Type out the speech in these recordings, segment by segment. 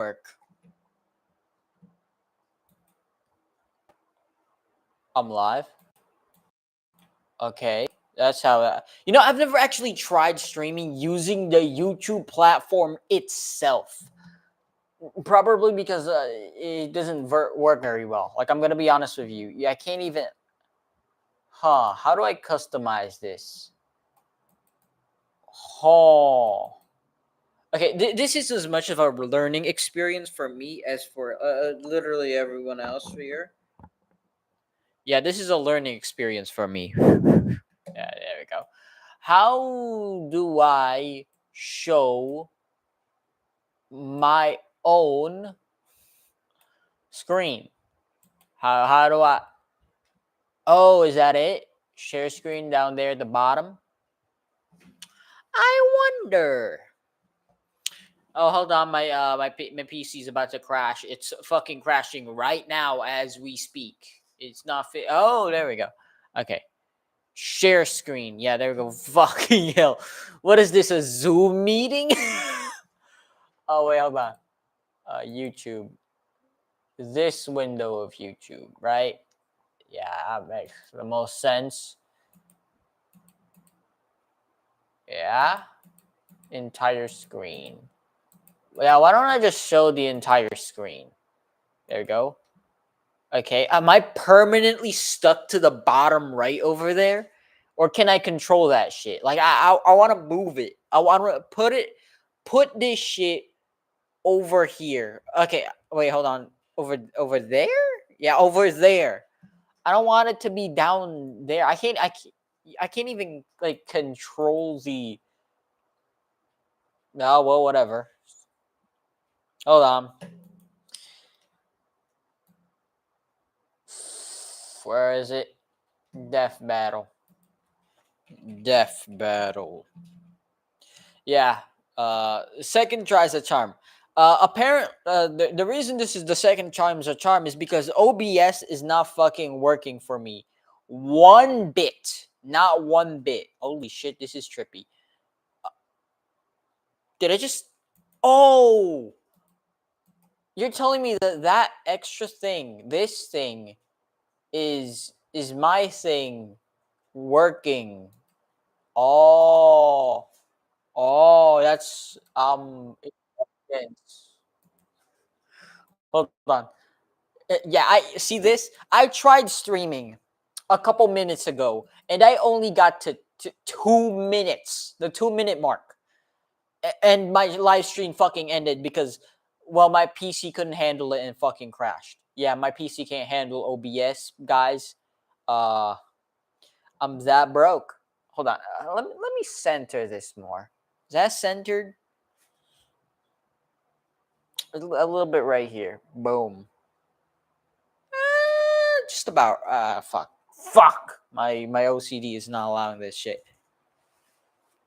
work. I'm live. Okay, that's how. I've never actually tried streaming using the YouTube platform itself. Probably because it doesn't work very well. Like, I'm gonna be honest with you. Yeah, I can't even. How do I customize this? Oh. Okay, this is as much of a learning experience for me as for literally everyone else here. Yeah, this is a learning experience for me. Yeah, there we go. How do I show my own screen? How do I? Oh, is that it? Share screen down there at the bottom. I wonder. Oh, hold on, my PC is about to crash. It's fucking crashing right now as we speak. It's not fit. Oh, there we go. Okay. Share screen. Yeah, there we go. Fucking hell. What is this? A Zoom meeting? Oh wait, hold on. YouTube. This window of YouTube, right? Yeah, that makes the most sense. Yeah. Entire screen. Yeah, why don't I just show the entire screen? There we go. Okay, am I permanently stuck to the bottom right over there? Or can I control that shit? Like, I want to move it. I want to put this shit over here. Okay, wait, hold on. Over there? Yeah, over there. I don't want it to be down there. I can't even like control the. No, well, whatever. Hold on. Where is it? Death battle. Death battle. Yeah. Second tries a charm. The reason this is the second charm's a charm is because OBS is not fucking working for me. One bit. Not one bit. Holy shit, this is trippy. Did I just. Oh! You're telling me that extra thing, this thing, is my thing working. Oh. Oh, that's intense. Hold on. Yeah, I see this. I tried streaming a couple minutes ago, and I only got to 2 minutes, the 2 minute mark, and my live stream fucking ended because, well, my PC couldn't handle it and fucking crashed. Yeah, my PC can't handle OBS, guys. Uh, I'm that broke. Hold on. Let me center this more. Is that centered? A little bit right here. Boom. Just about. Fuck. My OCD is not allowing this shit.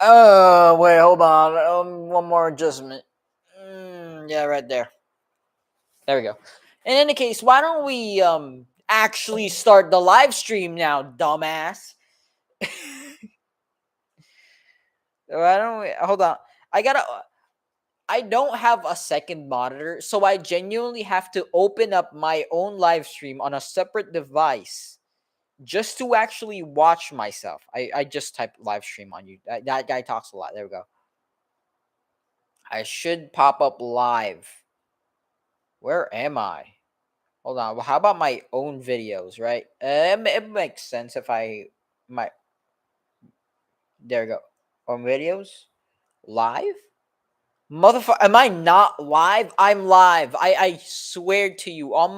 Wait, hold on. One more adjustment. Yeah, right there. There we go. In any case, why don't we actually start the live stream now, dumbass? Why don't we? Hold on. I don't have a second monitor, so I genuinely have to open up my own live stream on a separate device just to actually watch myself. I just typed live stream on you. That guy talks a lot. There we go. I should pop up live. Where am I? Hold on. Well, how about my own videos, right? It makes sense if I my there we go. On videos? Live? Motherfucker, am I not live? I'm live. I swear to you, on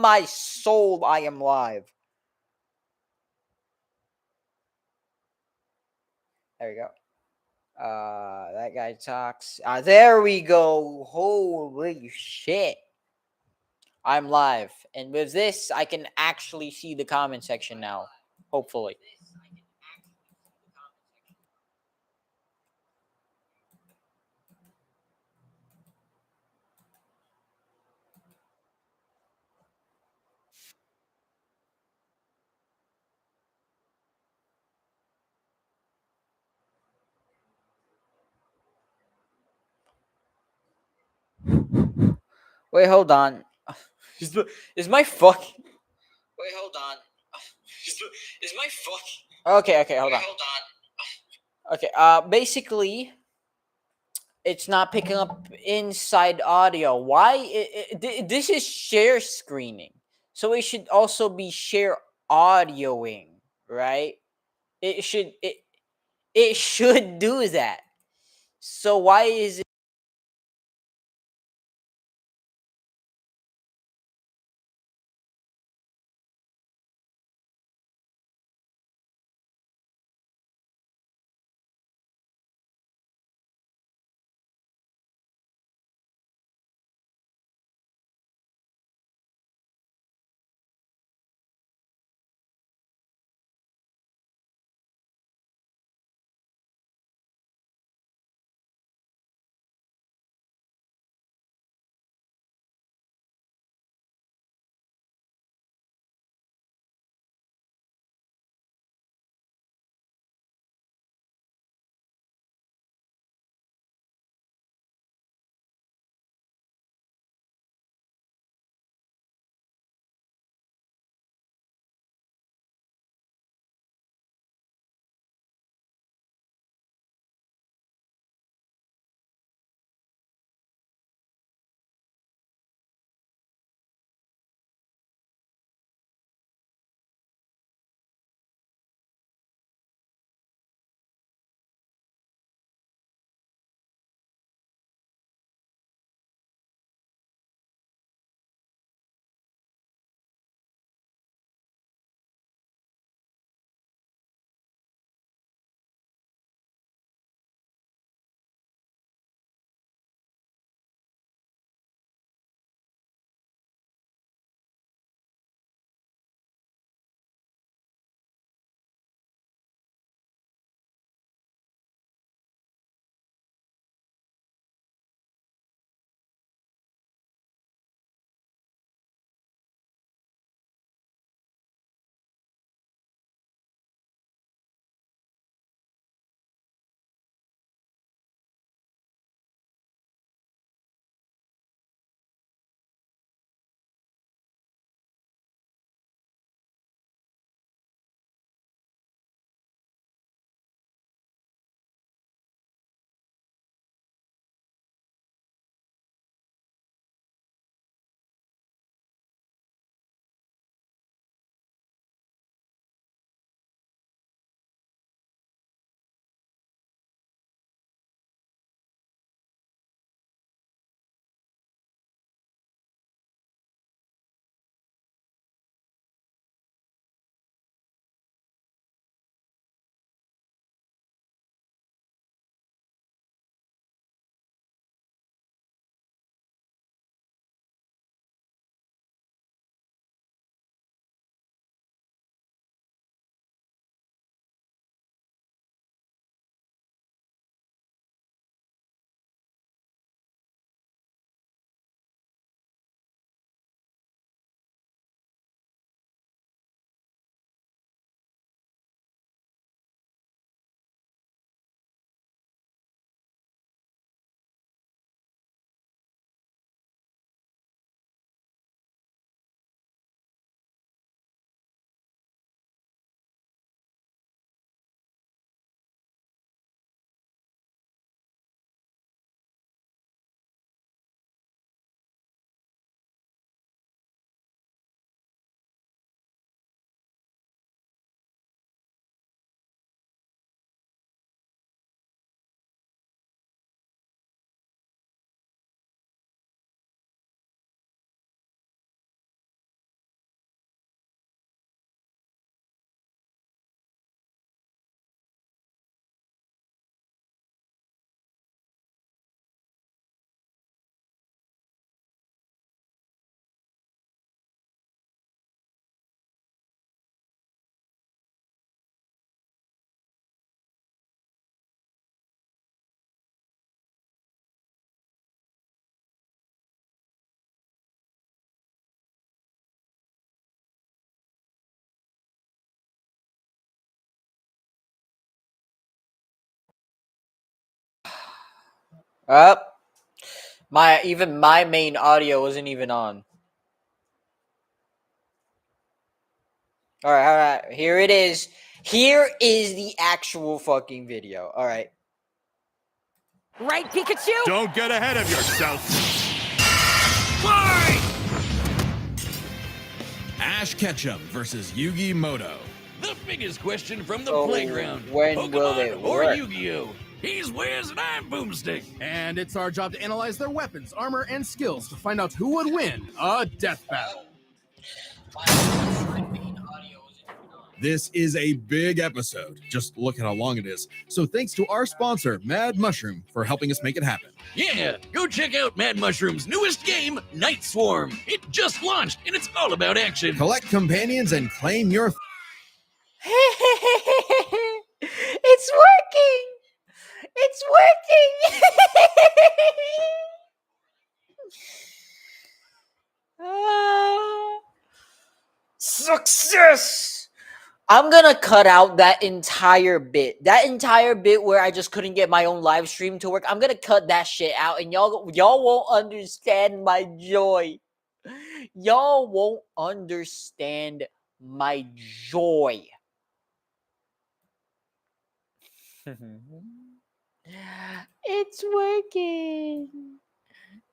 my soul, I am live. There we go. That guy talks. There we go. Holy shit. I'm live. And with this, I can actually see the comment section now. Hopefully. Wait, hold on. Is my fuck? Wait, hold on. Is my fuck? Okay, okay, hold on. Hold on. Okay, basically, it's not picking up inside audio. Why? This is share screening, so it should also be share audioing, right? It should it should do that. So why is it? Up. Even my main audio wasn't even on. All right. Here it is. Here is the actual fucking video. All right. Right, Pikachu? Don't get ahead of yourself. Fly! Ash Ketchum versus Yugi Moto. The biggest question from the So, playground. when Pokemon will it or work? Yu-Gi-Oh? He's Wiz and I'm Boomstick. And it's our job to analyze their weapons, armor, and skills to find out who would win a death battle. This is a big episode. Just look at how long it is. So thanks to our sponsor, Mad Mushroom, for helping us make it happen. Yeah, go check out Mad Mushroom's newest game, Night Swarm. It just launched and it's all about action. Collect companions and claim your... It's working. It's working. Success. I'm gonna cut out that entire bit. That entire bit where I just couldn't get my own live stream to work. I'm gonna cut that shit out, and y'all won't understand my joy. Y'all won't understand my joy. It's working.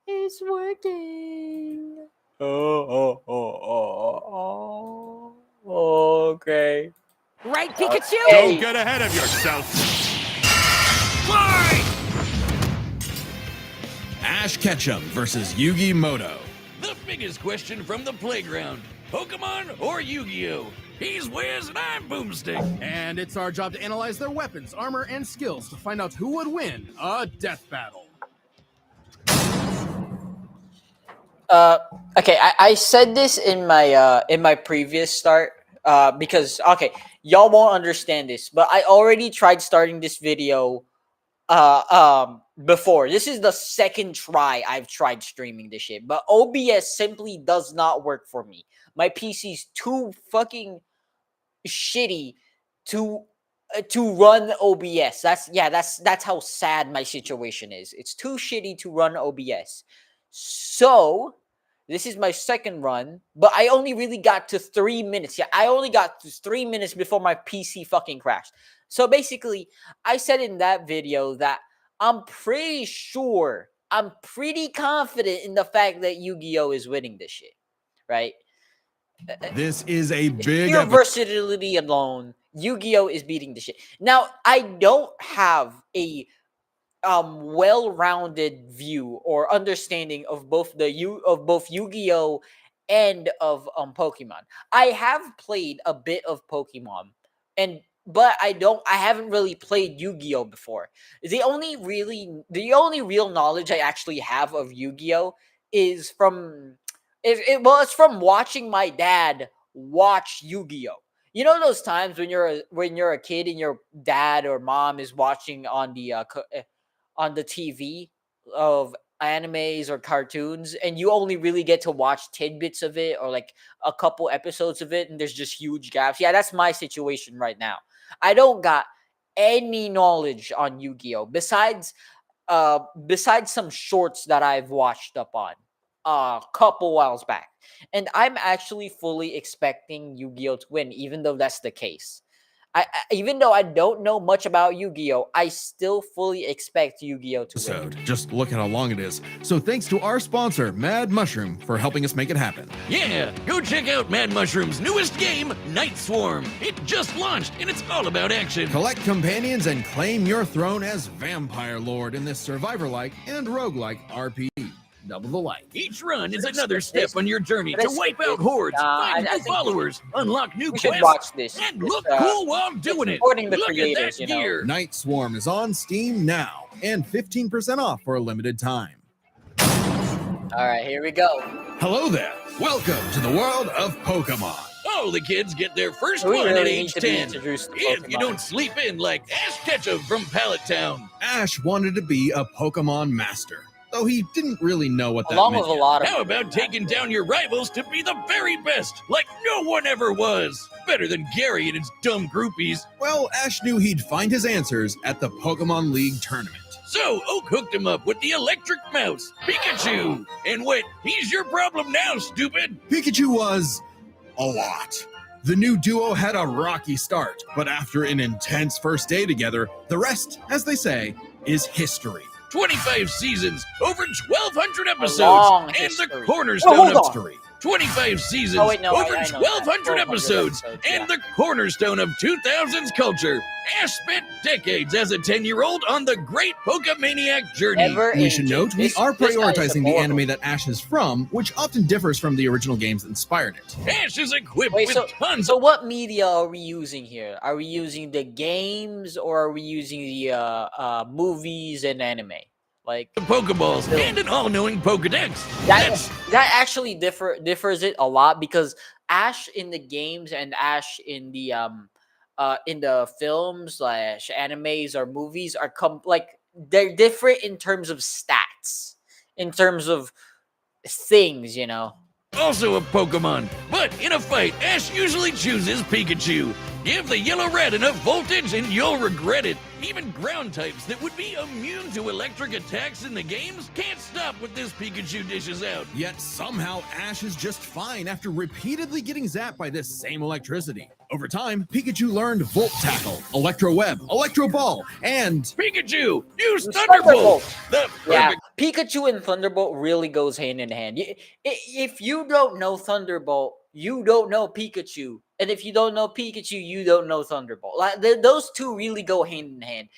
It's working. Okay. Right, Pikachu? Hey. Don't get ahead of yourself. Fly! Ash Ketchum versus Yugi Moto. The biggest question from the playground. Pokemon or Yu-Gi-Oh? He's Wiz and I'm Boomstick. And it's our job to analyze their weapons, armor, and skills to find out who would win a death battle. Okay, I said this in my previous start because okay, y'all won't understand this, but I already tried starting this video before. This is the second try I've tried streaming this shit, but OBS simply does not work for me. My PC's too fucking shitty to run OBS. That's how sad my situation is. It's too shitty to run OBS. So, this is my second run, but I only really got to 3 minutes. Yeah, I only got to 3 minutes before my PC fucking crashed. So basically, I said in that video that I'm pretty sure, I'm pretty confident in the fact that Yu-Gi-Oh! Is winning this shit, right? This is a big Pure episode. versatility alone, Yu-Gi-Oh! Is beating the shit. Now, I don't have a well-rounded view or understanding of both Yu-Gi-Oh! And of Pokemon. I have played a bit of Pokemon, but I haven't really played Yu-Gi-Oh! Before. The only real knowledge I actually have of Yu-Gi-Oh! Is from it's from watching my dad watch Yu-Gi-Oh! You know those times when you're a kid and your dad or mom is watching on the TV of animes or cartoons, and you only really get to watch tidbits of it or like a couple episodes of it, and there's just huge gaps. Yeah, that's my situation right now. I don't got any knowledge on Yu-Gi-Oh! Besides some shorts that I've watched up on a couple whiles back. And I'm actually fully expecting Yu-Gi-Oh! To win, even though that's the case. Even though I don't know much about Yu-Gi-Oh, I still fully expect Yu-Gi-Oh to win. Just look at how long it is. So thanks to our sponsor, Mad Mushroom, for helping us make it happen. Yeah, go check out Mad Mushroom's newest game, Night Swarm. It just launched and it's all about action. Collect companions and claim your throne as Vampire Lord in this survivor-like and roguelike RPG. Double the like. Each run is another step on your journey to wipe out hordes, find new followers, unlock new We should quests, watch this. and look cool while doing it. supporting the Look creators, at that gear. Night Swarm is on Steam now and 15% off for a limited time. All right, here we go. Hello there. Welcome to the world of Pokemon. All the kids get their first We one really at need age to be 10. introduced to If you Pokemon. don't sleep in like Ash Ketchum from Pallet Town. Ash wanted to be a Pokemon master, though he didn't really know what that Along meant. with a lot of How about taking down your rivals to be the very best, like no one ever was? Better than Gary and his dumb groupies. Well, Ash knew he'd find his answers at the Pokemon League tournament. So Oak hooked him up with the electric mouse, Pikachu. And what? He's your problem now, stupid. Pikachu was a lot. The new duo had a rocky start, but after an intense first day together, the rest, as they say, is history. 25 seasons, over 1,200 episodes, long and history. the cornerstone hold of on. History. 25 seasons, Oh, wait, no, over I know that. 1,200 1,200 episodes, and yeah. the cornerstone of 2000s culture. Ash spent decades as a 10-year-old on the great Pokemaniac journey. Never We should aging. note we This- are this guy is prioritizing the adorable. anime that Ash is from, which often differs from the original games that inspired it. Ash is equipped Wait, with tons so what media are we using here? Are we using the games or are we using the movies and anime? Like of Pokeballs Still. and an all-knowing Pokedex. that actually differs it a lot because Ash in the games and Ash in the films slash animes or movies are like they're different in terms of stats, in terms of things, you know. Also a Pokemon, but in a fight, Ash usually chooses Pikachu. Give the yellow red enough voltage and you'll regret it. Even ground types that would be immune to electric attacks in the games can't stop what this Pikachu dishes out. Yet somehow Ash is just fine after repeatedly getting zapped by this same electricity. Over time, Pikachu learned Volt Tackle, Electro Web, Electro Ball, and Pikachu, use Use Thunderbolt! The Yeah, perfect Pikachu and Thunderbolt really goes hand in hand. If you don't know Thunderbolt, you don't know Pikachu, and if you don't know Pikachu, you don't know Thunderbolt. Like those two really go hand in hand.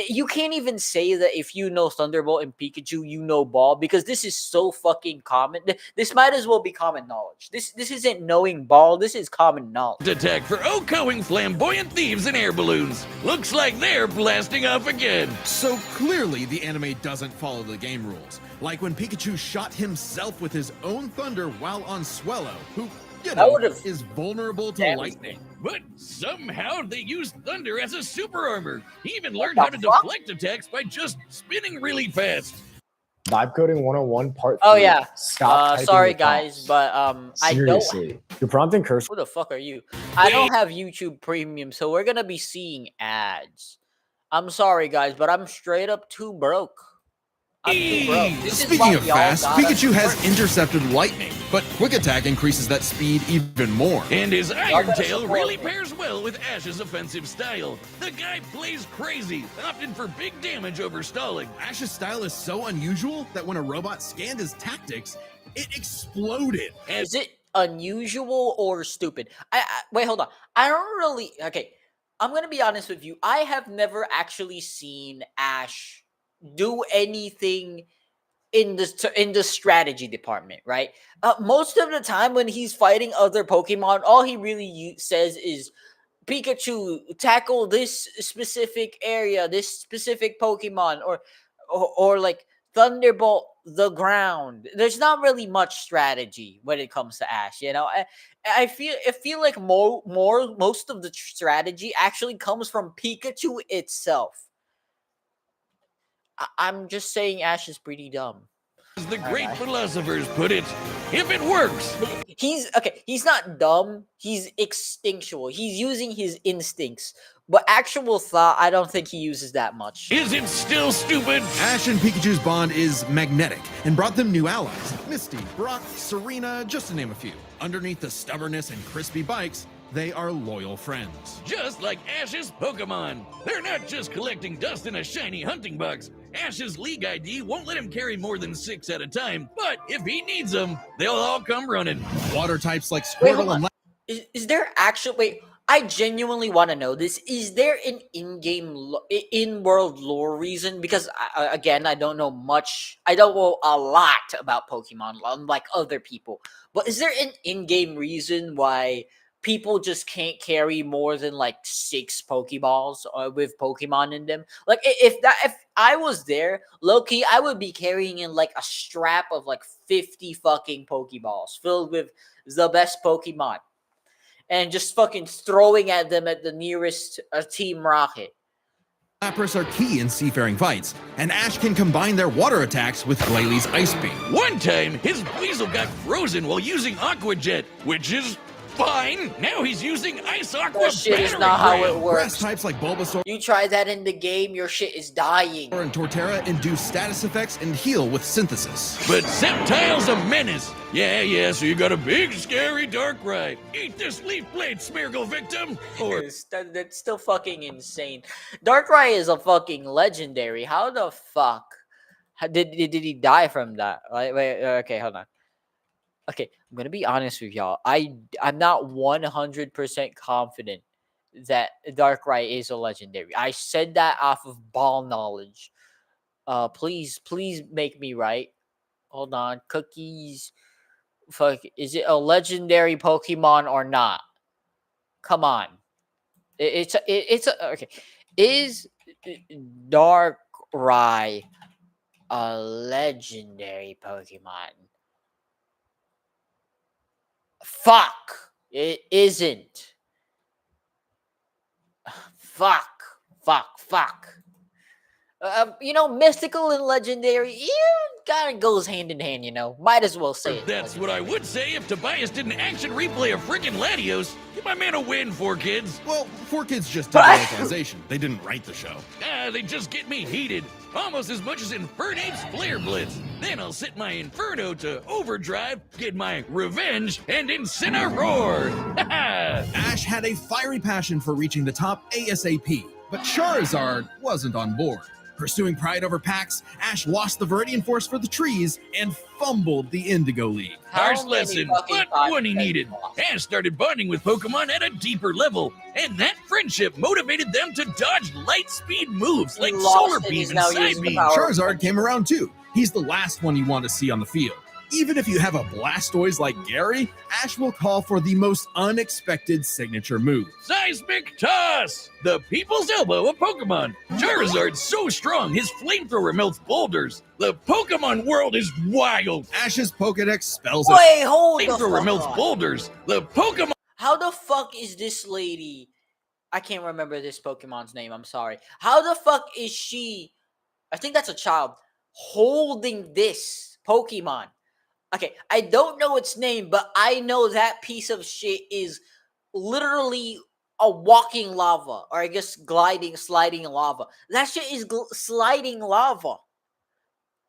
You can't even say that if you know Thunderbolt and Pikachu, you know Ball, because this is so fucking common. This might as well be common knowledge. This isn't knowing Ball. This is common knowledge. attack for outgoing flamboyant thieves and air balloons. Looks like they're blasting off again. so clearly the anime doesn't follow the game rules. Like when Pikachu shot himself with his own thunder while on Swellow, who, you That know, would've is vulnerable to damaged lightning. But somehow they used thunder as a super armor. He even learned the how to fuck? deflect attacks by just spinning really fast. Vibe coding 101 part 3. Oh yeah. Stop typing Sorry your guys, prompts. but I don't. Seriously. You're prompting curse. Who the fuck are you? I don't have YouTube Premium, so we're gonna be seeing ads. I'm sorry guys, but I'm straight up too broke. I'm too broke. This is Speaking why of y'all fast, gotta Pikachu has support. intercepted lightning, but Quick Attack increases that speed even more. And his Iron gotta Tail support really me. pairs well with Ash's offensive style. The guy plays crazy, opting for big damage over stalling. Ash's style is so unusual that when a robot scanned his tactics, it exploded. Is it unusual or stupid? I wait, hold on. I don't really. Okay, I'm gonna be honest with you. I have never actually seen Ash do anything in the strategy department, right? Most of the time when he's fighting other Pokemon, all he really says is, Pikachu, tackle this specific area, this specific Pokemon, or like Thunderbolt the ground. There's not really much strategy when it comes to Ash, you know. I feel like most of the strategy actually comes from Pikachu itself. I'm just saying Ash is pretty dumb. As the great philosophers put it, if it works, He's not dumb. He's instinctual. He's using his instincts, but actual thought, I don't think he uses that much. is it still stupid? Ash and Pikachu's bond is magnetic and brought them new allies. Misty, Brock, Serena, just to name a few. Underneath the stubbornness and crispy bikes, they are loyal friends. Just like Ash's Pokemon. They're not just collecting dust in a shiny hunting box. Ash's League ID won't let him carry more than 6 at a time, but if he needs them, they'll all come running. Water types like Wait, hold Squirtle and on. Is there actually? Wait, I genuinely want to know this. Is there an in-world lore reason? Because again, I don't know much. I don't know a lot about Pokemon, unlike other people. But is there an in-game reason why people just can't carry more than like 6 Pokeballs with Pokemon in them? Like if I was there, low-key, I would be carrying in like a strap of like 50 fucking Pokeballs filled with the best Pokemon, and just fucking throwing at them at the nearest Team Rocket. Lapras are key in seafaring fights, and Ash can combine their water attacks with Glalie Ice Beam. One time, his Weasel got frozen while using Aqua Jet, which is Fine. Now he's using Ice Aqua That shit is Battering not how Ram. it Grass works. types like Bulbasaur You try that in the game, your shit is dying. and Torterra induce status effects and heal with synthesis. But Sceptile's a menace. Yeah, so you got a big, scary Darkrai. Eat this Leaf Blade, Smeargle victim. Or That's still fucking insane. Darkrai is a fucking legendary. How the fuck did he die from that? Wait, okay, hold on. Okay, I'm gonna be honest with y'all. I'm not 100% confident that Darkrai is a legendary. I said that off of ball knowledge. Please make me right. Hold on, cookies. Fuck, is it a legendary Pokemon or not? Come on. It's a okay. Is Darkrai a legendary Pokemon? Fuck. It isn't. Fuck. Mystical and legendary, kind of goes hand in hand, Might as well say it. that's what I would say if Tobias didn't action replay a freaking Latios. Give my man a win, 4Kids. Well, 4Kids just did the localization. They didn't write the show. They just get me heated. Almost as much as Infernape's Flare Blitz. Then I'll set my Inferno to overdrive, get my revenge, and Incineroar. Ash had a fiery passion for reaching the top ASAP, but Charizard wasn't on board. Pursuing pride over packs, Ash lost the Viridian Force for the trees and fumbled the Indigo League. Harsh many lesson, fucking but times one he has he needed. lost? Ash started bonding with Pokemon at a deeper level, and that friendship motivated them to dodge light speed moves like lost Solar and Beam is and now Side using the Beam. power. Charizard came around too. He's the last one you want to see on the field. Even if you have a Blastoise like Gary, Ash will call for the most unexpected signature move. Seismic Toss! The people's elbow of Pokemon. Charizard's so strong, his flamethrower melts boulders. The Pokemon world is wild. Ash's Pokedex spells it. Wait, hold the Flamethrower fuck melts on. boulders. The Pokemon How the fuck is this lady? I can't remember this Pokemon's name. I'm sorry. How the fuck is she? I think that's a child holding this Pokemon. Okay, I don't know its name, but I know that piece of shit is literally a walking lava, or I guess sliding lava. That shit is sliding lava.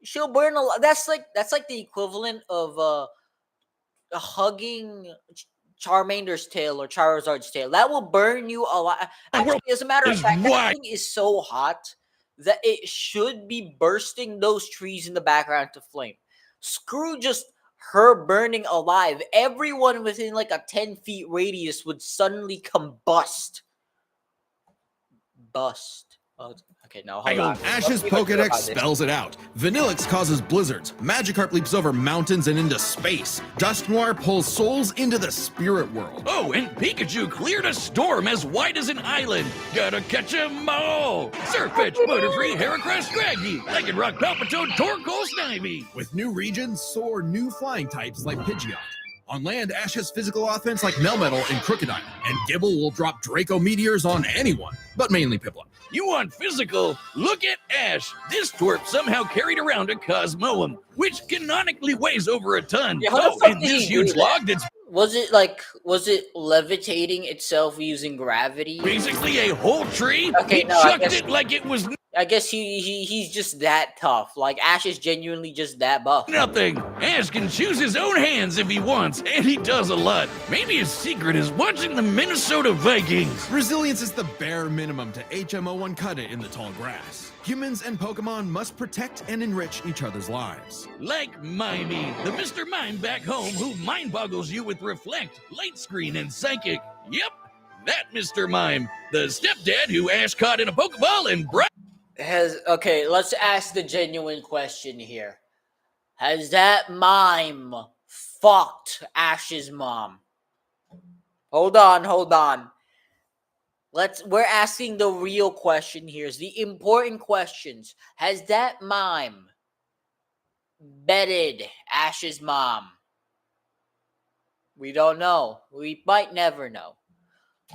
She'll burn a lot. That's like the equivalent of hugging Charmander's tail or Charizard's tail. That will burn you alive. Actually, as a matter of is fact, that wild. thing is so hot that it should be bursting those trees in the background to flame. Screw just her burning alive. Everyone within like a 10 feet radius would suddenly combust. Bust. Oh, okay, no, hold on. Ash's Let's be clear Pokedex about this. spells it out. Vanillix causes blizzards. Magikarp leaps over mountains and into space. Dusknoir pulls souls into the spirit world. Oh, and Pikachu cleared a storm as wide as an island. Gotta catch 'em all. Surfetch, Butterfree, Heracross, Scraggy, Lycanroc, Palpitoad, Torkoal, Snivy. With new regions, soar new flying types like Pidgeot. On land, Ash has physical offense like Melmetal and Crocodile, and Gibble will drop Draco Meteors on anyone, but mainly Piplup. You want physical? Look at Ash. This twerp somehow carried around a Cosmoem, which canonically weighs over a ton. Yeah, how the Oh, fuck and did this he do huge that? log that's Was it levitating itself using gravity? basically a whole tree. Okay, He no, I chucked guess- it like it was I guess he's just that tough. Like Ash is genuinely just that buff. nothing. Ash can choose his own hands if he wants, and he does a lot. Maybe his secret is watching the Minnesota Vikings. Resilience is the bare minimum to HMO1 cut it in the tall grass. Humans and Pokemon must protect and enrich each other's lives. Like Mimey, the Mr. Mime back home who mind boggles you with Reflect, Light Screen, and Psychic. Yep, that Mr. Mime. The stepdad who Ash caught in a Pokeball and brought. Let's ask the genuine question here. Has that mime fucked Ash's mom? Hold on. We're asking the real question here. Is the important questions. Has that mime bedded Ash's mom? We don't know. We might never know.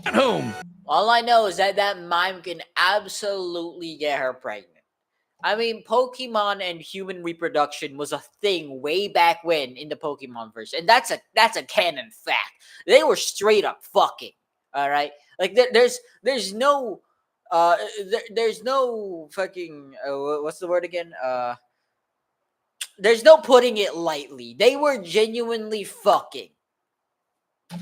At home. All I know is that mime can absolutely get her pregnant. I mean, Pokemon and human reproduction was a thing way back when in the Pokemon verse, and that's a canon fact. They were straight up fucking. All right, like there's no there's no fucking what's the word again? There's no putting it lightly. They were genuinely fucking.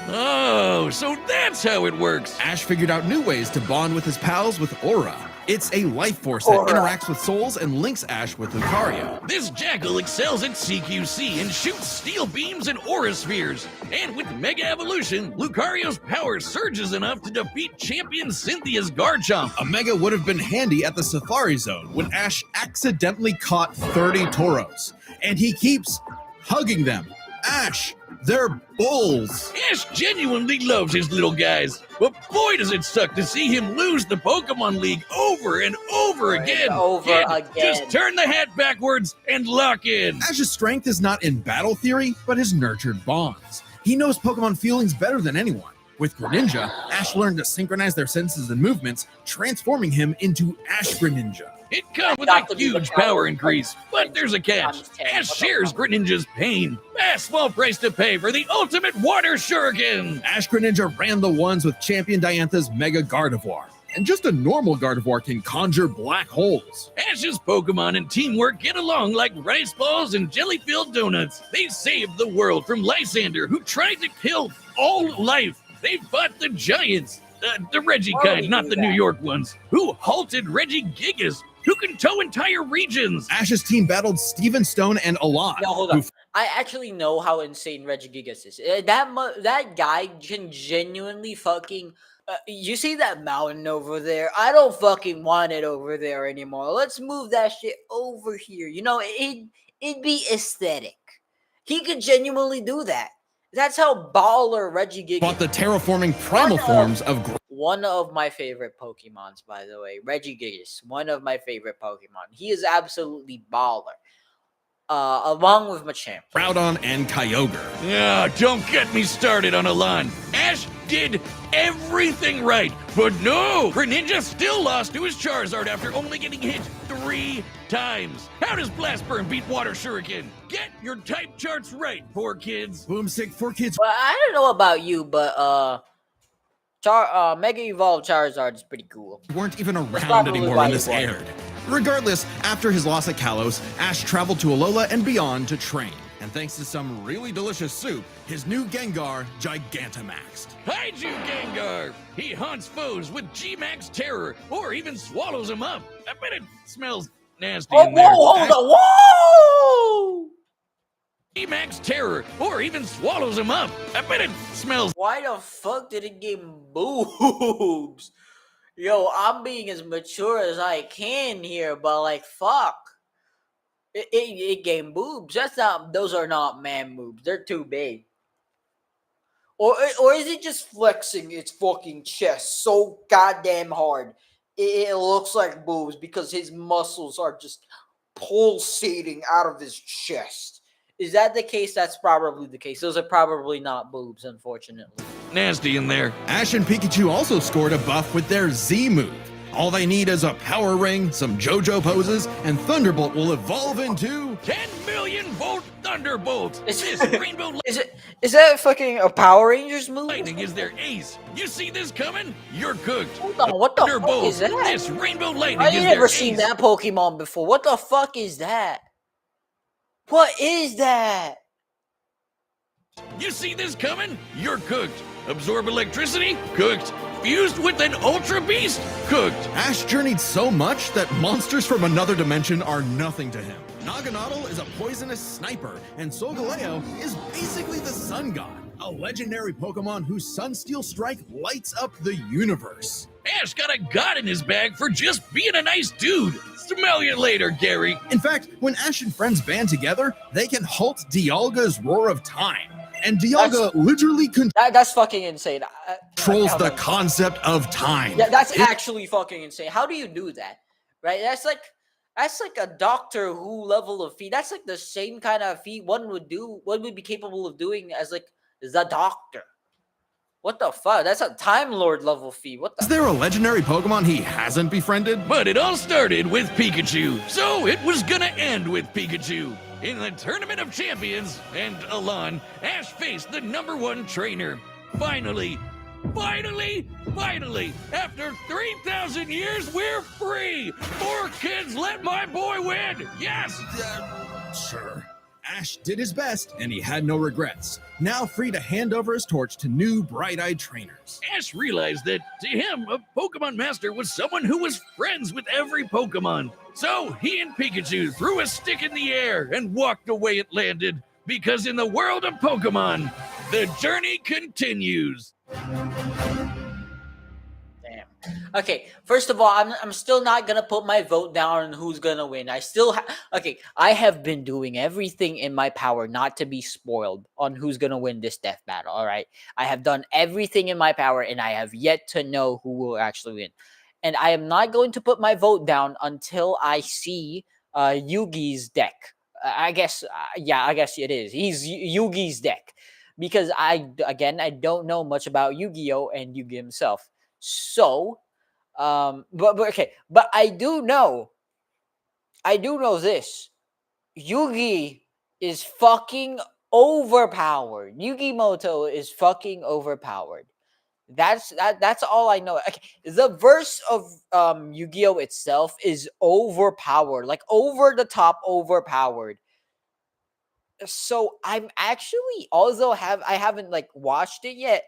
Oh, so that's how it works. Ash figured out new ways to bond with his pals with Aura. It's a life force that Aura. interacts with souls and links Ash with Lucario. This jackal excels at CQC and shoots steel beams and aura spheres. And with Mega Evolution, Lucario's power surges enough to defeat champion Cynthia's Garchomp. A Mega would have been handy at the Safari Zone when Ash accidentally caught 30 Tauros. And he keeps hugging them. Ash, they're bulls. Ash genuinely loves his little guys, but boy does it suck to see him lose the Pokemon League over and over again. Just turn the hat backwards and lock in. Ash's strength is not in battle theory, but his nurtured bonds. He knows Pokemon feelings better than anyone. With Greninja, Ash learned to synchronize their senses and movements, transforming him into Ash Greninja. It comes with a huge power increase, but there's a catch. Ash shares Greninja's pain. A small price to pay for the ultimate water shuriken. Ash Greninja ran the ones with Champion Diantha's Mega Gardevoir. And just a normal Gardevoir can conjure black holes. Ash's Pokemon and teamwork get along like rice balls and jelly-filled donuts. They saved the world from Lysander, who tried to kill all life. They fought the giants, the Reggie kind, not the New York ones, who halted Reggie Gigas, who can tow entire regions. Ash's team battled Steven Stone and Alon. No, hold on. I actually know how insane Reggie Gigas is. That guy can genuinely fucking... you see that mountain over there? I don't fucking want it over there anymore. Let's move that shit over here. You know, it'd be aesthetic. He could genuinely do that. That's how baller Reggie Gigas. Fought the terraforming primal forms of... One of my favorite Pokemons, by the way. Reggie Gigas. One of my favorite Pokemon. He is absolutely baller. Along with Machamp. Groudon and Kyogre. Yeah, don't get me started on Alon. Ash did everything right, but no! Greninja still lost to his Charizard after only getting hit 3 times. How does Blast Burn beat Water Shuriken? Get your type charts right, poor kids. Boomstick for kids. Well, I don't know about you, but Mega Evolved Charizard is pretty cool. Weren't even around probably anymore why when he this won. aired. Regardless, after his loss at Kalos, Ash traveled to Alola and beyond to train. And thanks to some really delicious soup, his new Gengar Gigantamaxed. Hide you, Gengar! He haunts foes with G-Max Terror, or even swallows them up. I bet it smells nasty in there. Hold on, whoa! G-Max Terror, or even swallows them up. I bet it smells... Why the fuck did it give boobs? Yo, I'm being as mature as I can here, but like, fuck. It gave boobs. Those are not man boobs. They're too big. Or is it just flexing its fucking chest so goddamn hard? It looks like boobs because his muscles are just pulsating out of his chest. Is that the case? That's probably the case. Those are probably not boobs, unfortunately. Nasty in there. Ash and Pikachu also scored a buff with their Z move. All they need is a power ring, some JoJo poses, and Thunderbolt will evolve into 10 million volt Thunderbolt. This rainbow Is that fucking a Power Rangers move? lightning is their ace. You see this coming? You're cooked. Hold on, what the fuck Thunderbolt. is that? This rainbow lightning I is ain't their never seen ace. that Pokemon before. What the fuck is that? What is that? You see this coming? You're cooked. Absorb electricity? Cooked. Fused with an Ultra Beast? Cooked. Ash journeyed so much that monsters from another dimension are nothing to him. Naganadel is a poisonous sniper, and Solgaleo is basically the sun god, a legendary Pokemon whose Sunsteel Strike lights up the universe. Ash got a god in his bag for just being a nice dude. Smell you later, Gary. In fact, when Ash and friends band together, they can halt Dialga's Roar of Time. And Dialga literally That's fucking insane. controls the concept of time. Yeah, that's actually fucking insane. How do you do that? Right? That's like a Doctor Who level of feat. That's like the same kind of feat one would be capable of doing as like the Doctor. What the fuck? That's a Time Lord level fee. What Is the? there a legendary Pokemon he hasn't befriended? But it all started with Pikachu, so it was gonna end with Pikachu. In the Tournament of Champions, and Alon, Ash faced the #1 trainer. Finally, after 3,000 years, we're free! 4 kids, let my boy win! Yes! Sure. Ash did his best, and he had no regrets. Now free to hand over his torch to new bright-eyed trainers. Ash realized that, to him, a Pokemon Master was someone who was friends with every Pokemon. So he and Pikachu threw a stick in the air and walked the way it landed. Because in the world of Pokemon, the journey continues. Damn. Okay, first of all, I'm still not gonna put my vote down on who's gonna win. Okay, I have been doing everything in my power not to be spoiled on who's gonna win this death battle. All right, I have done everything in my power, and I have yet to know who will actually win. And I am not going to put my vote down until I see Yugi's deck. I guess it is. He's Yugi's deck because I don't know much about Yu-Gi-Oh and Yugi himself. So, but I do know this. Yugi is fucking overpowered. Yugi Moto is fucking overpowered. That's all I know. Okay, the verse of Yu-Gi-Oh itself is overpowered, like over the top overpowered. So I'm actually, although I haven't like watched it yet,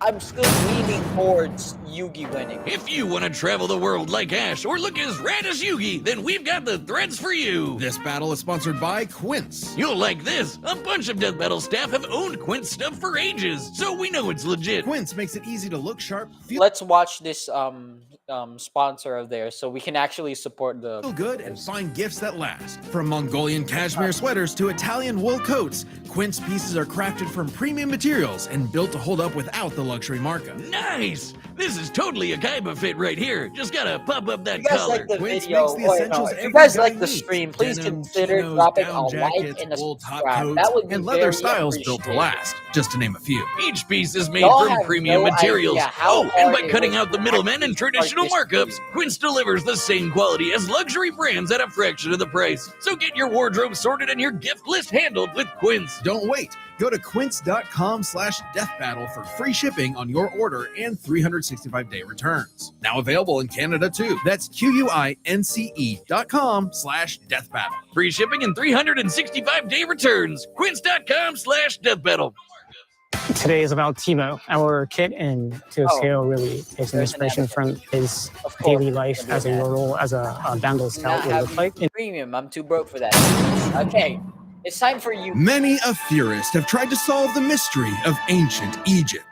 I'm still leaning towards Yugi winning. If you want to travel the world like Ash or look as rad as Yugi, then we've got the threads for you. This battle is sponsored by Quince. You'll like this. A bunch of Death Battle staff have owned Quince stuff for ages, so we know it's legit. Quince makes it easy to look sharp, feel Let's watch this sponsor of theirs so we can actually support the good, and find gifts that last. From Mongolian cashmere sweaters to Italian wool coats, Quince pieces are crafted from premium materials and built to hold up without the luxury markup. Nice! This is totally a Kaiba fit right here. Just gotta pop up that If you guys collar. like the Quince video, makes the essentials if you every guys guy like the needs. stream, please Denim, consider chinos, dropping down a jackets, like and a wool top subscribe. coats, That would be and leather very styles built to appreciated. last, just to name a few. Each piece is made Y'all from have premium no materials. idea how Oh, and hard by it cutting is out the to middlemen and actually traditional start this markups, stream. Quince delivers the same quality as luxury brands at a fraction of the price. So get your wardrobe sorted and your gift list handled with Quince. Don't wait. Go to quince.com/deathbattle for free shipping on your order and 365-day returns. Now available in Canada too. That's QUINCE.com/deathbattle. Free shipping and 365-day returns. Quince.com/deathbattle. Today is about Timo, our kit, and Teoseo really takes an There's an inspiration episode. from his Of course, daily life there's as a an role as a Vandal Not scout would look having like. And premium. I'm too broke for that. Okay, it's time for you. Many a theorist have tried to solve the mystery of ancient Egypt.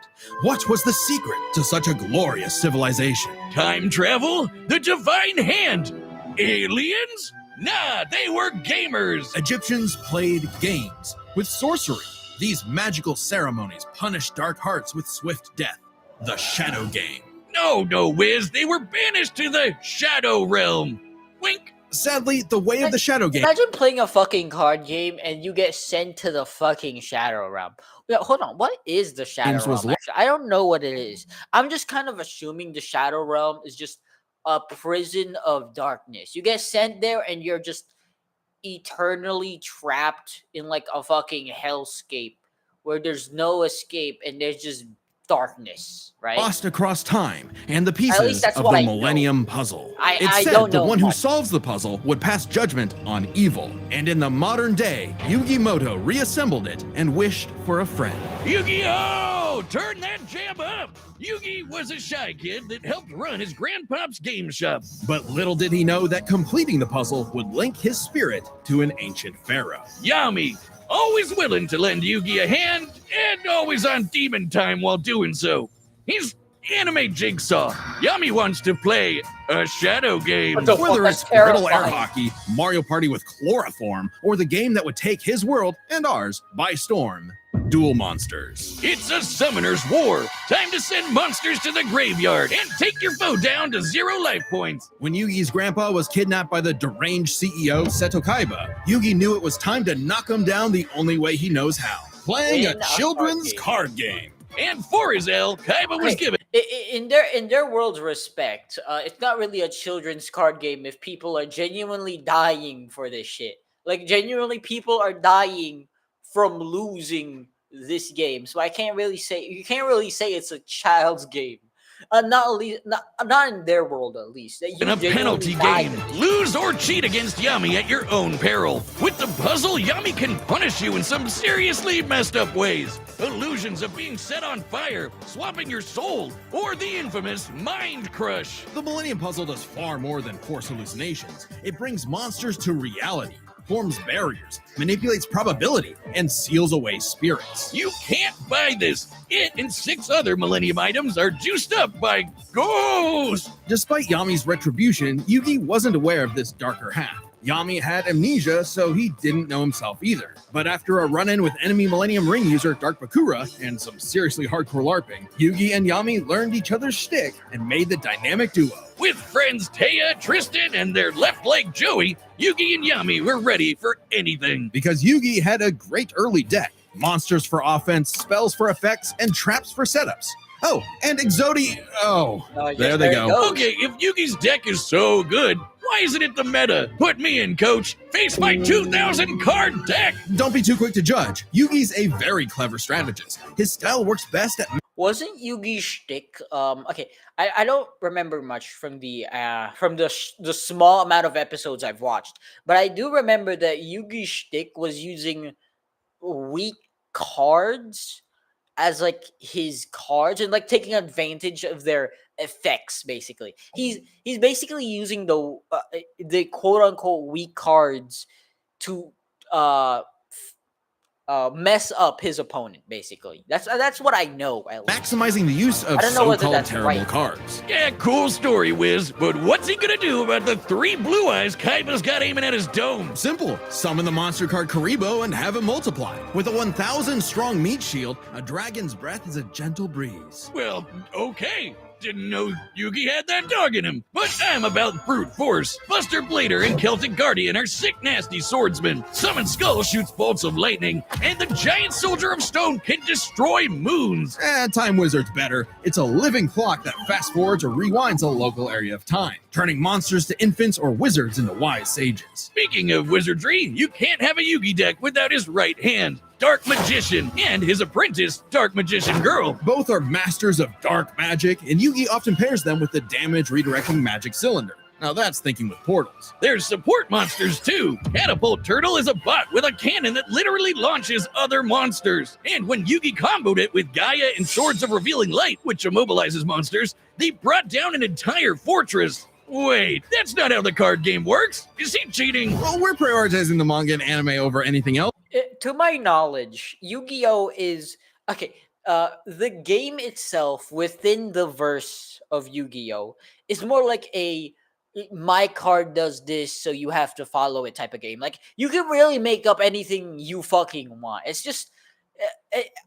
What was the secret to such a glorious civilization? Time travel? The divine hand? Aliens? Nah, they were gamers. Egyptians played games with sorcery. These magical ceremonies punished dark hearts with swift death. The Shadow Game. No, Wiz, they were banished to the Shadow Realm. Wink. Sadly, the way of the Shadow Game Imagine playing a fucking card game and you get sent to the fucking Shadow Realm. Wait, hold on. What is the Shadow Games was Realm? Actually? I don't know what it is. I'm just kind of assuming the Shadow Realm is just a prison of darkness. You get sent there and you're just eternally trapped in like a fucking hellscape where there's no escape and there's just darkness, right? lost across time and the At least pieces that's of what the I know. Millennium Puzzle. I It's said don't the know one who much. solves the puzzle would pass judgment on evil. And in the modern day, Yugi Moto reassembled it and wished for a friend. Yu-Gi-Oh! Turn that jam up! Yugi was a shy kid that helped run his grandpop's game shop. But little did he know that completing the puzzle would link his spirit to an ancient pharaoh. Yami, always willing to lend Yugi a hand, and always on demon time while doing so. He's anime Jigsaw. Yami wants to play a shadow game. What the Whether That's it's Riddle Air terrifying. Hockey, Mario Party with chloroform, or the game that would take his world and ours by storm, Duel Monsters. It's a summoner's war. Time to send monsters to the graveyard and take your foe down to 0 life points. When Yugi's grandpa was kidnapped by the deranged CEO Seto Kaiba, Yugi knew it was time to knock him down the only way he knows how, playing In a a children's card card game. And for his L, Kaiba was Okay, given in their world's respect, it's not really a children's card game if people are genuinely dying for this shit. Like genuinely, people are dying from losing this game. So I can't really say you can't really say it's a child's game. Not at least, not in their world at least. That you in a genuinely penalty die game. for this. Lose or cheat against Yami at your own peril. With the puzzle, Yami can punish you in some seriously messed up ways. Illusions of being set on fire, swapping your soul, or the infamous Mind Crush. The Millennium Puzzle does far more than force hallucinations. It brings monsters to reality, forms barriers, manipulates probability, and seals away spirits. You can't buy this. It and 6 other Millennium items are juiced up by ghosts. Despite Yami's retribution, Yugi wasn't aware of this darker half. Yami had amnesia, so he didn't know himself either. But after a run-in with enemy Millennium Ring user Dark Bakura and some seriously hardcore LARPing, Yugi and Yami learned each other's shtick and made the dynamic duo. With friends Taya, Tristan, and their left leg Joey, Yugi and Yami were ready for anything. Because Yugi had a great early deck. Monsters for offense, spells for effects, and traps for setups. Oh, and Exodi... Oh, yes, there they it go. goes. Okay, if Yugi's deck is so good, why isn't it the meta? Put me in, coach. Face my 2,000 card deck. Don't be too quick to judge. Yugi's a very clever strategist. His style works best at Wasn't Yugi's shtick? Okay, I don't remember much from the small amount of episodes I've watched, but I do remember that Yugi's shtick was using weak cards as like his cards and like taking advantage of their effects. Basically, he's basically using the quote unquote weak cards to mess up his opponent. Basically, that's what I know. At least. maximizing the use of I don't know whether so-called that's terrible right. cards. Yeah, cool story, Wiz. But what's he gonna do about the 3 blue eyes Kaiba's got aiming at his dome? Simple. Summon the monster card Karibo and have it multiply. With a 1,000 strong meat shield, a dragon's breath is a gentle breeze. Well, okay. Didn't know Yugi had that dog in him. But I'm about brute force. Buster Blader and Celtic Guardian are sick, nasty swordsmen. Summon Skull shoots bolts of lightning. And the giant soldier of stone can destroy moons. Time Wizard's better. It's a living clock that fast forwards or rewinds a local area of time, turning monsters to infants or wizards into wise sages. Speaking of wizardry, you can't have a Yugi deck without his right hand, Dark Magician, and his apprentice, Dark Magician Girl. Both are masters of dark magic, and Yugi often pairs them with the damage redirecting magic cylinder. Now that's thinking with portals. There's support monsters too. Catapult Turtle is a bot with a cannon that literally launches other monsters. And when Yugi comboed it with Gaia and Swords of Revealing Light, which immobilizes monsters, they brought down an entire fortress. Wait, that's not how the card game works. Is he cheating? Well, we're prioritizing the manga and anime over anything else. To my knowledge, Yu-Gi-Oh is okay. The game itself within the verse of Yu-Gi-Oh is more like a my card does this, so you have to follow it type of game. Like you can really make up anything you fucking want. It's just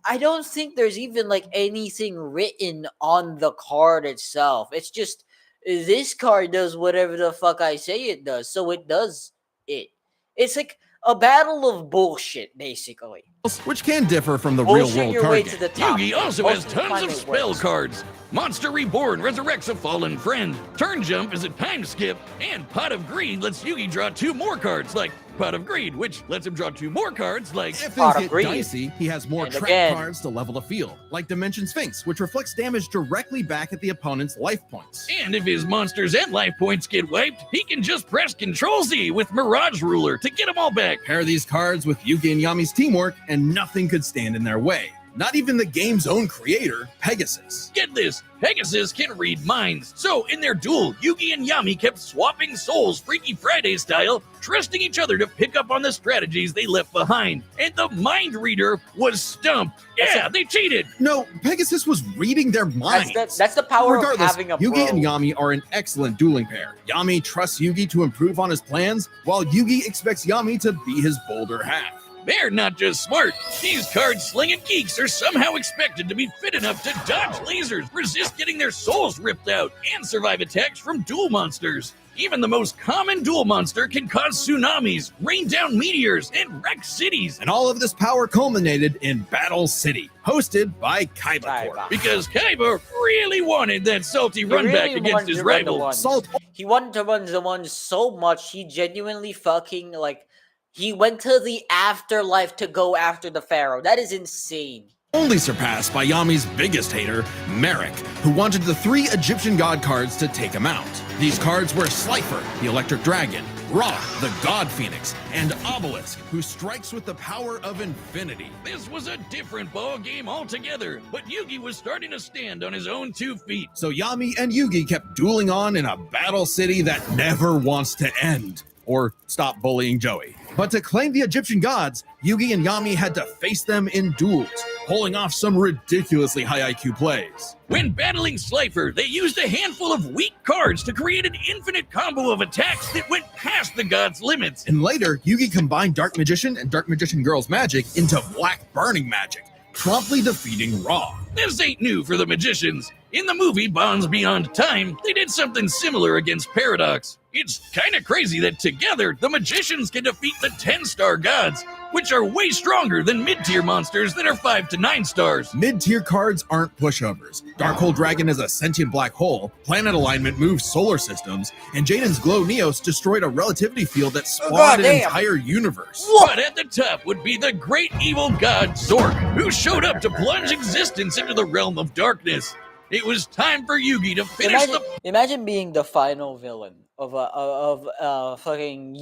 I don't think there's even like anything written on the card itself. It's just this card does whatever the fuck I say it does, so it does it. It's like a battle of bullshit, basically. Which can differ from the Bullshit real world your way card to game. the top. Yugi also Most has of the tons time of it spell works. cards. Monster Reborn resurrects a fallen friend. Turn Jump is a time skip. And Pot of Greed lets Yugi draw 2 more cards, like Pot of Greed, which lets him draw 2 more cards, like... If Pot things of get Greed. dicey, he has more And trap again. cards to level the field, like Dimension Sphinx, which reflects damage directly back at the opponent's life points. And if his monsters and life points get wiped, he can just press Ctrl-Z with Mirage Ruler to get them all back. Pair these cards with Yugi and Yami's teamwork, and nothing could stand in their way. Not even the game's own creator, Pegasus. Get this, Pegasus can read minds. So in their duel, Yugi and Yami kept swapping souls Freaky Friday style, trusting each other to pick up on the strategies they left behind. And the mind reader was stumped. Yeah, they cheated. No, Pegasus was reading their minds. That's the power of Regardless, having a Yugi bro. and Yami are an excellent dueling pair. Yami trusts Yugi to improve on his plans, while Yugi expects Yami to be his bolder half. They're not just smart. These card-slinging geeks are somehow expected to be fit enough to dodge lasers, resist getting their souls ripped out, and survive attacks from duel monsters. Even the most common duel monster can cause tsunamis, rain down meteors, and wreck cities. And all of this power culminated in Battle City, hosted by Kaiba Corp. Because Kaiba really wanted that salty run back really against wanted his to run the rival. ones. Salt He wanted to run the ones so much, he genuinely fucking, like, he went to the afterlife to go after the pharaoh. That is insane. only surpassed by Yami's biggest hater, Merrick, who wanted the 3 Egyptian god cards to take him out. These cards were Slifer, the Electric Dragon, Ra, the God Phoenix, and Obelisk, who strikes with the power of infinity. This was a different ball game altogether, but Yugi was starting to stand on his own 2 feet. So Yami and Yugi kept dueling on in a battle city that never wants to end, or stop bullying Joey. But to claim the Egyptian gods, Yugi and Yami had to face them in duels, pulling off some ridiculously high IQ plays. When battling Slifer, they used a handful of weak cards to create an infinite combo of attacks that went past the god's limits. And later, Yugi combined Dark Magician and Dark Magician Girl's magic into Black Burning magic, promptly defeating Ra. This ain't new for the magicians. In the movie Bonds Beyond Time, they did something similar against Paradox. It's kinda crazy that together, the magicians can defeat the 10-star gods, which are way stronger than mid-tier monsters that are 5 to 9 stars. Mid-tier cards aren't pushovers. Darkhold Dragon is a sentient black hole, planet alignment moves solar systems, and Jaden's Glow Neos destroyed a relativity field that spawned an entire universe. But at the top would be the great evil god Zork, who showed up to plunge existence into the realm of darkness. It was time for Yugi to finish Imagine being the final villain of a fucking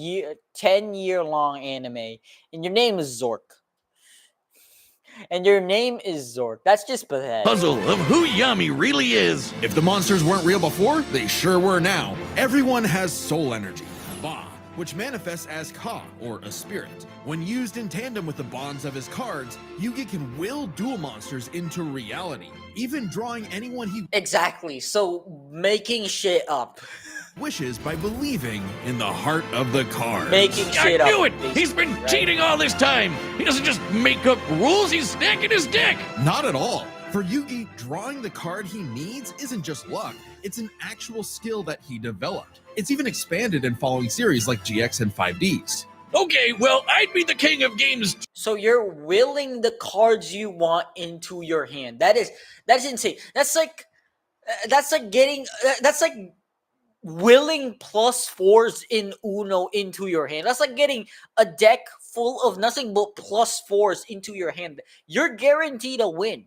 10-year-long anime, and your name is Zork. And your name is Zork. That's just pathetic. puzzle of who Yami really is. If the monsters weren't real before, they sure were now. Everyone has soul energy, Ba, which manifests as Ka, or a spirit. When used in tandem with the bonds of his cards, Yugi can will dual monsters into reality, even drawing anyone he Exactly. So making shit up. wishes by believing in the heart of the card. Making I shit up. knew it! basically, He's been right? cheating all this time! He doesn't just make up rules, he's stacking his deck! Not at all. For Yugi, drawing the card he needs isn't just luck, it's an actual skill that he developed. It's even expanded in following series like GX and 5Ds. Okay, well, I'd be the king of games. So you're willing the cards you want into your hand. That's insane. That's like willing +4s in Uno into your hand. That's like getting a deck full of nothing but +4s into your hand. You're guaranteed a win.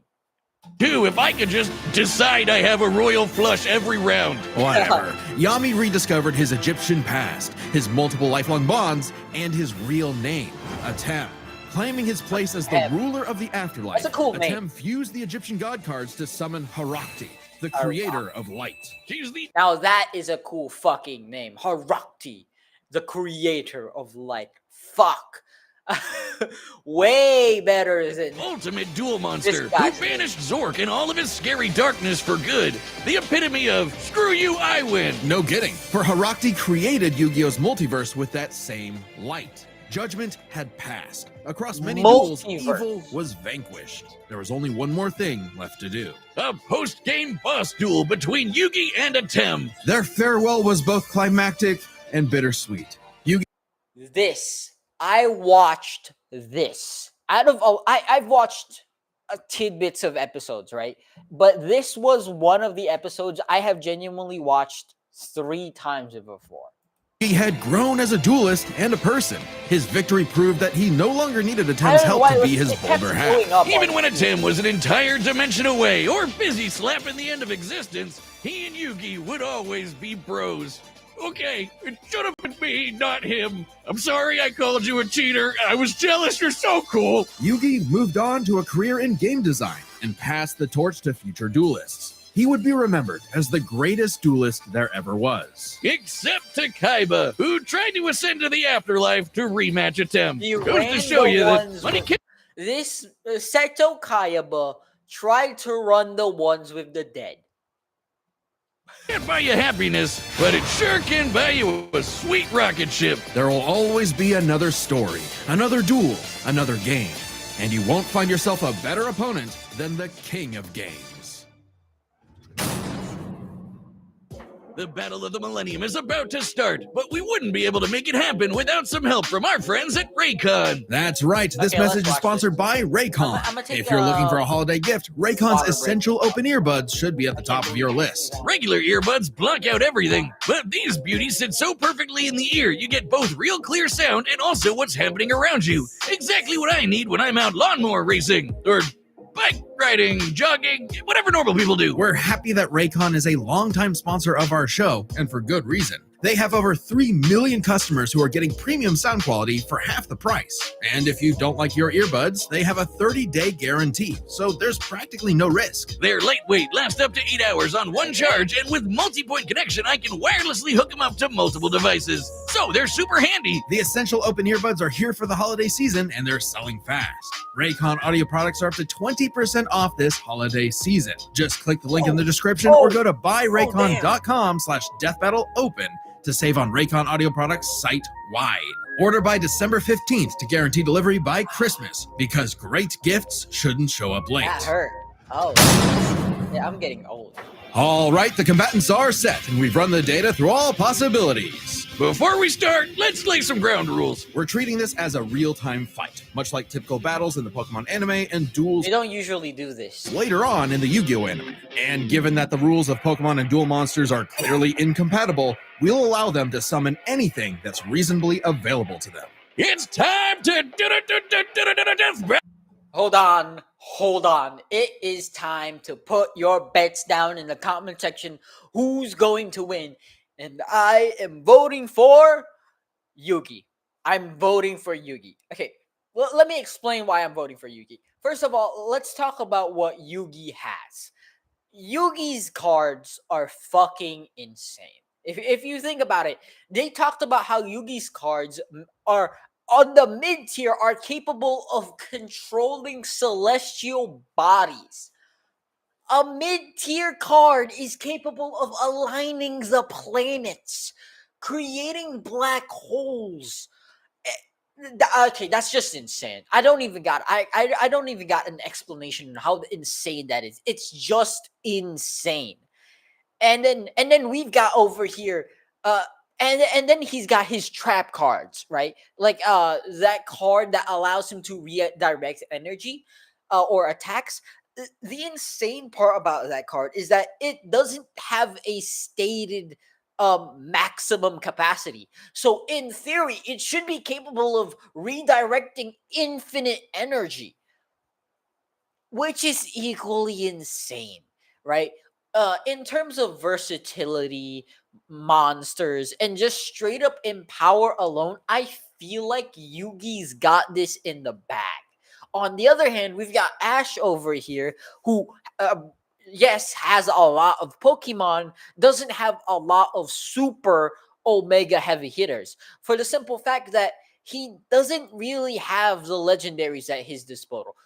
Dude, if I could just decide I have a royal flush every round. Whatever. Yami rediscovered his Egyptian past, his multiple lifelong bonds, and his real name, Atem. Claiming his place as the Atem. ruler of the afterlife, That's a cool name. Atem fused the Egyptian god cards to summon Harakti, the creator of light. She's the Now that is a cool fucking name. Harakti, the creator of light. Fuck. Way better than ultimate duel monster This guy's who banished Zork and all of his scary darkness for good. The epitome of, screw you, I win. No kidding, for Harakti created Yu-Gi-Oh's multiverse with that same light. Judgment had passed. Across many duels, Multiverse. evil was vanquished. There was only one more thing left to do. A post-game boss duel between Yugi and Atem. Their farewell was both climactic and bittersweet. this. I watched this. Out of all, I've watched tidbits of episodes, right? But this was one of the episodes I have genuinely watched 3 times before. He had grown as a duelist and a person. His victory proved that he no longer needed I Atem's don't know help why to be it his kept bolder blowing half. up Even on when me. Atem was an entire dimension away or busy slapping the end of existence, he and Yugi would always be bros. Okay, it should have been me, not him. I'm sorry I called you a cheater. I was jealous. You're so cool. Yugi moved on to a career in game design and passed the torch to future duelists. He would be remembered as the greatest duelist there ever was. Except to Kaiba, who tried to ascend to the afterlife to rematch Atem. He Goes ran to show the you that ones money with- can't This Seto Kayaba tried to run the ones with the dead. buy you happiness, but it sure can buy you a sweet rocket ship. There will always be another story, another duel, another game, and you won't find yourself a better opponent than the king of games. The Battle of the Millennium is about to start, but we wouldn't be able to make it happen without some help from our friends at Raycon. That's right. This Okay, message let's is watch sponsored this. by Raycon. I'ma take If you're looking for a a holiday gift, Raycon's water break. essential open earbuds should be at the top of your list. Regular earbuds block out everything, but these beauties sit so perfectly in the ear you get both real clear sound and also what's happening around you. Exactly what I need when I'm out lawnmower racing, or bike riding, jogging, whatever normal people do. We're happy that Raycon is a longtime sponsor of our show, and for good reason. They have over 3 million customers who are getting premium sound quality for half the price. And if you don't like your earbuds, they have a 30-day guarantee, so there's practically no risk. They're lightweight, last up to 8 hours on one charge, and with multi-point connection, I can wirelessly hook them up to multiple devices. So they're super handy. The essential open earbuds are here for the holiday season, and they're selling fast. Raycon audio products are up to 20% off this holiday season. Just click the link in the description or go to buyraycon.com/deathbattleopen to save on Raycon audio products site-wide. Order by December 15th to guarantee delivery by Christmas, because great gifts shouldn't show up late. That hurt. Oh, yeah, I'm getting old. All right, the combatants are set, and we've run the data through all possibilities. Before we start, let's lay some ground rules. We're treating this as a real-time fight, much like typical battles in the Pokemon anime and duels They don't usually do this. later on in the Yu-Gi-Oh anime. And given that the rules of Pokemon and duel monsters are clearly incompatible, we'll allow them to summon anything that's reasonably available to them. It's time to death battle. Hold on. It is time to put your bets down in the comment section. Who's going to win? And I am voting for Yugi. I'm voting for Yugi. Okay, well, let me explain why I'm voting for Yugi. First of all, let's talk about what Yugi has. Yugi's cards are fucking insane. If you think about it, they talked about how Yugi's cards are on the mid tier are capable of controlling celestial bodies. A mid-tier card is capable of aligning the planets, creating black holes. Okay, that's just insane. I don't even got an explanation on how insane that is. It's just insane. And then we've got over here and then he's got his trap cards, right? Like that card that allows him to redirect energy or attacks. The insane part about that card is that it doesn't have a stated maximum capacity. So in theory, it should be capable of redirecting infinite energy, which is equally insane, right? In terms of versatility, monsters, and just straight up in power alone, I feel like Yugi's got this in the bag. On the other hand, we've got Ash over here, who, yes, has a lot of Pokemon, doesn't have a lot of super Omega heavy hitters. For the simple fact that he doesn't really have the legendaries at his disposal.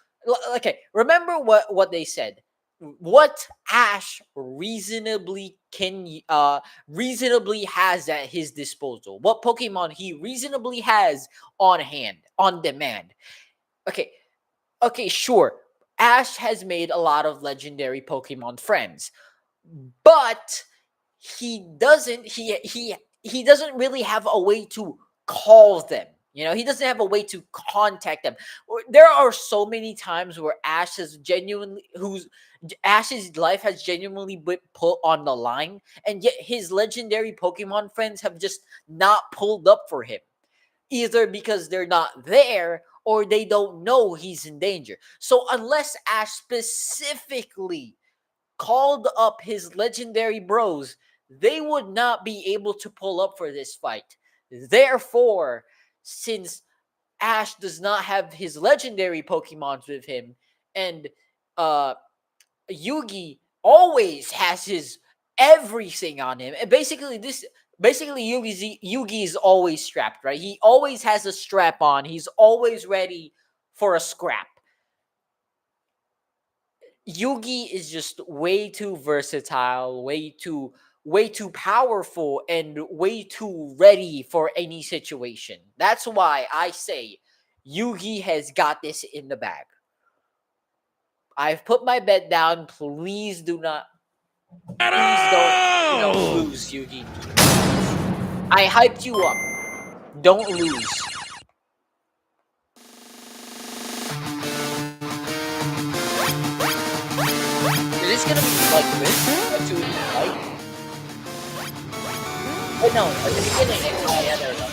Okay, remember what they said. What Ash reasonably has at his disposal. What Pokemon he reasonably has on hand, on demand. Okay, sure. Ash has made a lot of legendary Pokemon friends, but he doesn't really have a way to call them. You know, he doesn't have a way to contact them. There are so many times where Ash's life has genuinely been put on the line, and yet his legendary Pokemon friends have just not pulled up for him, either because they're not there or they don't know he's in danger. So unless Ash specifically called up his legendary bros, they would not be able to pull up for this fight. Therefore, since Ash does not have his legendary Pokemons with him, and Yugi always has his everything on him, and basically Yugi is always strapped, right? He always has a strap on. He's always ready for a scrap. Yugi is just way too versatile, way too powerful, and way too ready for any situation. That's why I say Yugi has got this in the bag. I've put my bet down. Please do not Please don't lose, Yugi. I hyped you up. Don't lose. Is this gonna be like this? A 2 fight? Oh no, at the beginning. Oh yeah, there we go.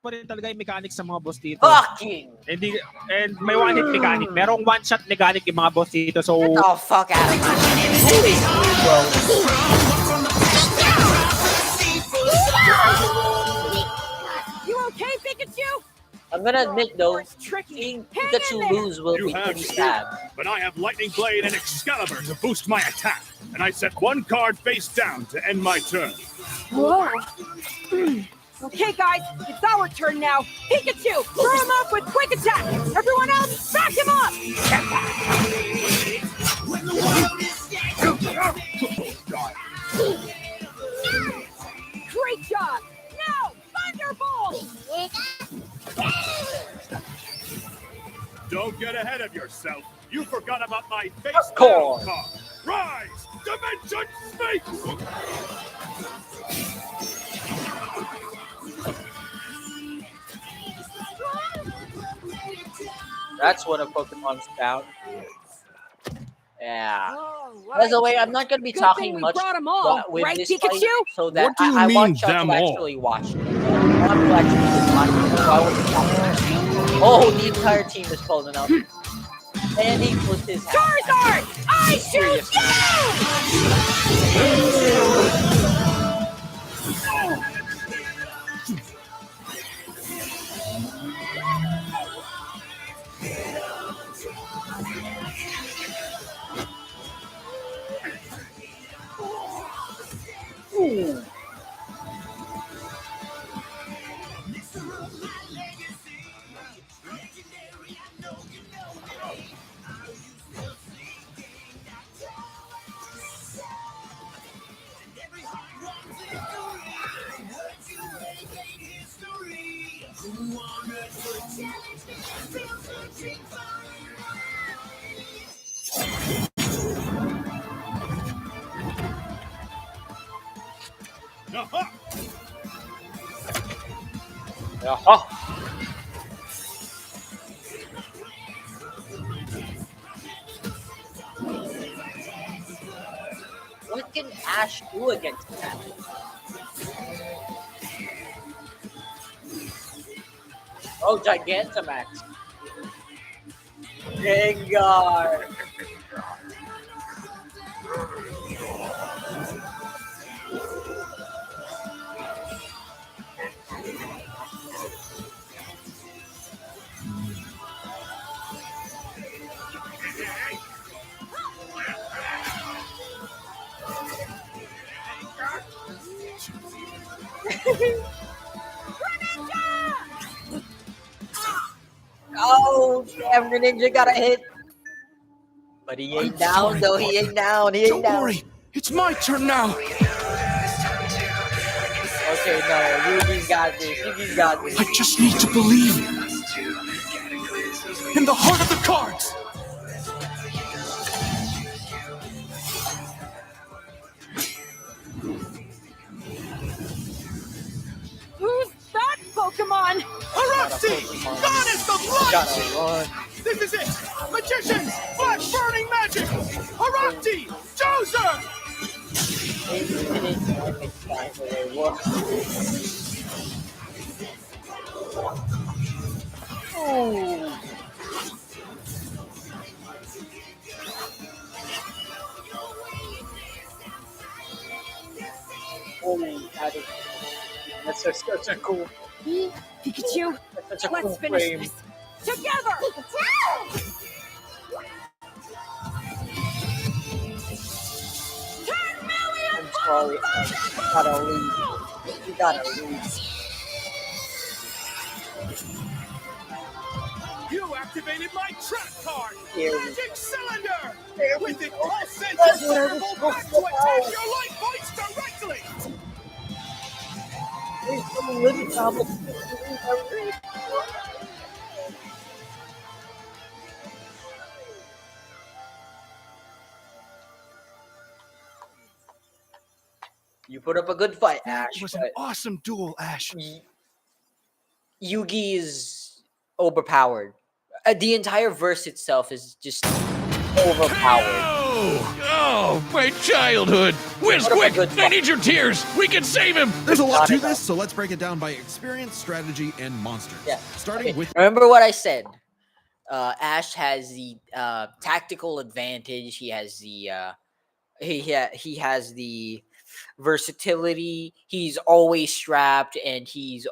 Pa rin talaga yung mechanics sa mga boss dito. Fucking! And may one hit mechanic. Merong one shot mechanic yung mga boss dito. So Get the fuck out of here. Who is you, bro? You okay, Pikachu? I'm gonna admit though, It's tricky. seeing Hang Pikachu in there. lose will You be have pretty skill, sad. but I have Lightning Blade and Excalibur to boost my attack, and I set one card face down to end my turn. Whoa. Okay, guys, it's our turn now. Pikachu, throw him off with quick attack. Everyone else, back him up. Great job. Now, Thunderbolt. Don't get ahead of yourself. You forgot about my face Of down course. card. Rise, Dimension Snake! That's what a Pokemon's down. Yeah. All By the right. way, I'm not gonna be Good talking thing we much brought 'em all, with right, this Pikachu? fight, so that What do you I mean, want y'all them to all? actually watch it. I want to actually watch it, so I won't be talking. Oh, the entire team is pulling up. And he pushed his hat. Charizard, I choose you. Ooh. Aha! Aha. What can Ash do against that? Oh, Gigantamax. Gengar. Oh, damn, the ninja got a hit. But he ain't down, though. He ain't down. He ain't Don't down. worry, it's my turn now. Okay, no, Yugi's got this. Yugi's got this. I just need to believe in the heart of the cards. Who's that Pokemon? Arasti! Goddess of light! Gotta run. This is it! Magicians! Black burning magic! Arati! Joser! Oh. Holy, that's such a cool. Pikachu, That's such a cool let's finish frame. this together. 10 million I'm sorry. You gotta leave. You gotta leave. You activated my trap card! Here we Magic Cylinder! There we With it, go. I'll send That's you what I was fireball back to supposed to attack know. your light points directly! There's some living problems. You put up a good fight, That Ash, was an but awesome duel, Ash. Yugi is overpowered. The entire verse itself is just overpowered. Oh, my childhood! Whiz, What a quick! good I need your tears! We can save him! There's a lot Got to it. this, so let's break it down by experience, strategy, and monsters. Yeah. Starting Okay, with remember what I said. Ash has the tactical advantage. He has the he has the versatility. He's always strapped, and he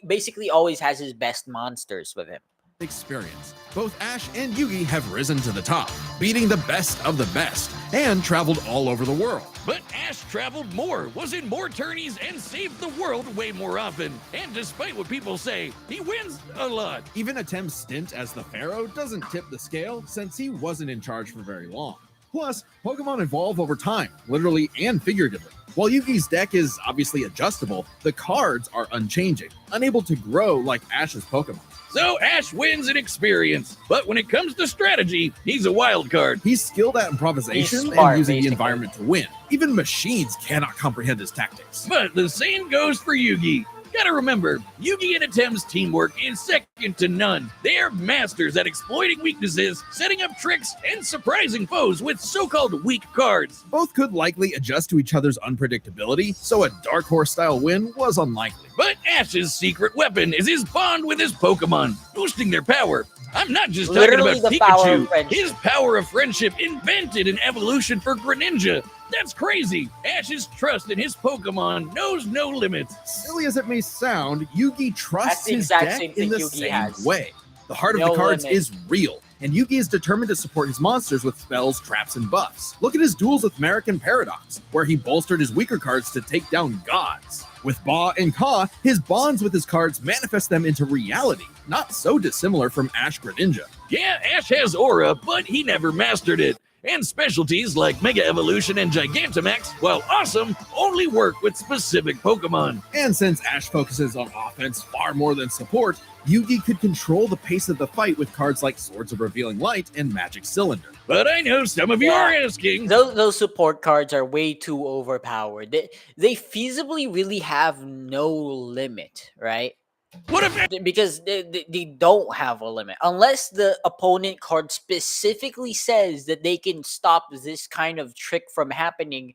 basically always has his best monsters with him. experience. Both Ash and Yugi have risen to the top, beating the best of the best, and traveled all over the world. But Ash traveled more, was in more tourneys, and saved the world way more often. And despite what people say, he wins a lot. Even Atem's stint as the Pharaoh doesn't tip the scale since he wasn't in charge for very long. Plus, Pokemon evolve over time, literally and figuratively. While Yugi's deck is obviously adjustable, the cards are unchanging, unable to grow like Ash's Pokemon. So Ash wins in experience, but when it comes to strategy, he's a wild card. He's skilled at improvisation He's smart, and using basically. the environment to win. Even machines cannot comprehend his tactics. But the same goes for Yugi. Gotta remember, Yugi and Atem's teamwork is second to none. They are masters at exploiting weaknesses, setting up tricks, and surprising foes with so-called weak cards. Both could likely adjust to each other's unpredictability, so a Dark Horse-style win was unlikely. But Ash's secret weapon is his bond with his Pokemon, boosting their power. I'm not just talking Literally about the power of Pikachu. friendship. His power of friendship invented an evolution for Greninja. That's crazy. Ash's trust in his Pokemon knows no limits. Silly as it may sound, Yugi trusts That's the his exact deck same in thing the Yugi same has. way. The heart of No the cards limit. is real, and Yugi is determined to support his monsters with spells, traps, and buffs. Look at his duels with Merrick and Paradox, where he bolstered his weaker cards to take down gods. With Ba and Ka, his bonds with his cards manifest them into reality, not so dissimilar from Ash Greninja. Yeah, Ash has aura, but he never mastered it. And specialties like Mega Evolution and Gigantamax, while awesome, only work with specific Pokemon. And since Ash focuses on offense far more than support, Yugi could control the pace of the fight with cards like Swords of Revealing Light and Magic Cylinder. But I know some of you Yeah. are asking, Those support cards are way too overpowered. They feasibly really have no limit, right? what if Because they don't have a limit unless the opponent card specifically says that they can stop this kind of trick from happening.